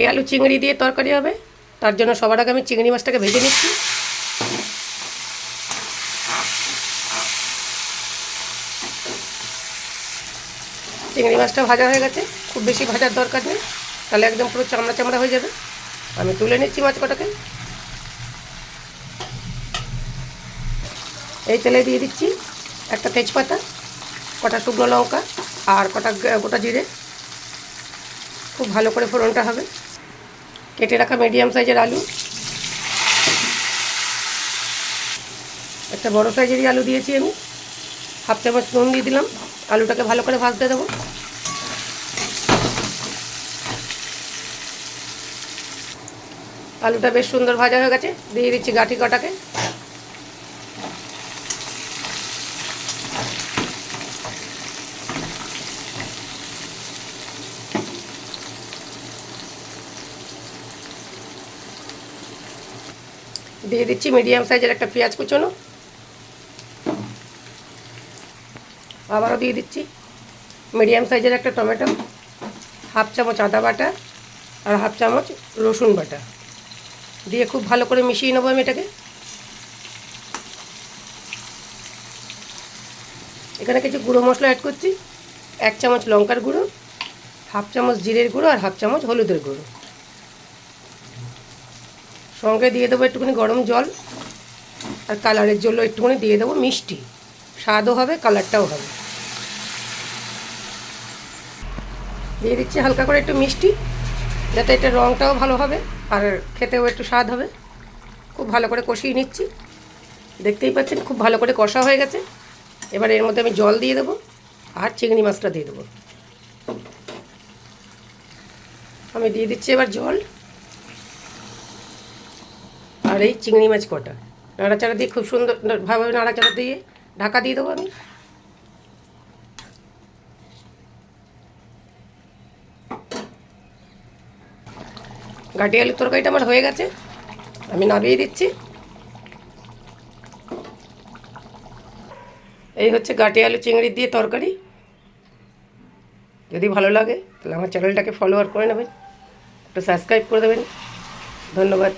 এই আলু চিংড়ি দিয়ে তরকারি হবে, তার জন্য সবার আগে আমি চিংড়ি মাছটাকে ভেজে নিচ্ছি। চিংড়ি মাছটা ভাজা হয়ে গেছে, খুব বেশি ভাজার দরকার নেই, তাহলে একদম পুরো চামড়া চামড়া হয়ে যাবে। আমি তুলে নিচ্ছি মাছ কটাকে। এই তেলে দিয়ে দিচ্ছি একটা তেজপাতা, কটা শুকনো লঙ্কা আর কটা গোটা জিরে। খুব ভালো করে ফোড়নটা হবে। কেটে রাখা মিডিয়াম সাইজের আলু, একটা বড় সাইজেরই আলু দিয়েছি আমি। হাফ চামচ নুন দিয়ে দিলাম। আলুটাকে ভালো করে ভাজতে দেবো। আলুটা বেশ সুন্দর ভাজা হয়ে গেছে, দিয়ে দিচ্ছি গাঁঠি কটাকে। দিয়ে দিচ্ছি মিডিয়াম সাইজের একটা পেঁয়াজ কুচোনো। আবারও দিয়ে দিচ্ছি মিডিয়াম সাইজের একটা টমেটো, হাফ চামচ আদা বাটা আর হাফ চামচ রসুন বাটা দিয়ে খুব ভালো করে মিশিয়ে নেবো আমি এটাকে। এখানে কিছু গুঁড়ো মশলা অ্যাড করছি। 1 চামচ লঙ্কার গুঁড়ো, হাফ চামচ জিরের গুঁড়ো আর হাফ চামচ হলুদের গুঁড়ো। সঙ্গে দিয়ে দেবো একটুখানি গরম জল, আর কালারের জন্য একটুখানি দিয়ে দেবো মিষ্টি। স্বাদও হবে, কালারটাও হবে। দিয়ে দিচ্ছি হালকা করে একটু মিষ্টি, যাতে এটা রঙটাও ভালো হবে আর খেতেও একটু স্বাদ হবে। খুব ভালো করে কষিয়ে নিচ্ছি। দেখতেই পাচ্ছেন খুব ভালো করে কষা হয়ে গেছে। এবার এর মধ্যে আমি জল দিয়ে দেবো আর চিংড়ি মাছটা দিয়ে দেবো। আমি দিয়ে দিচ্ছি এবার জল আর এই চিংড়ি মাছ কটা। নাড়াচাড়া দিয়ে খুব সুন্দরভাবে নাড়াচাড়া দিয়ে ঢাকা দিয়ে দেবো আমি। গাটি আলুর তরকারিটা আমার হয়ে গেছে, আমি নামিয়ে দিচ্ছি। এই হচ্ছে গাটি আলু চিংড়ি দিয়ে তরকারি। যদি ভালো লাগে তাহলে আমার চ্যানেলটাকে ফলোয়ার করে নেবেন, একটু সাবস্ক্রাইব করে দেবেন। ধন্যবাদ।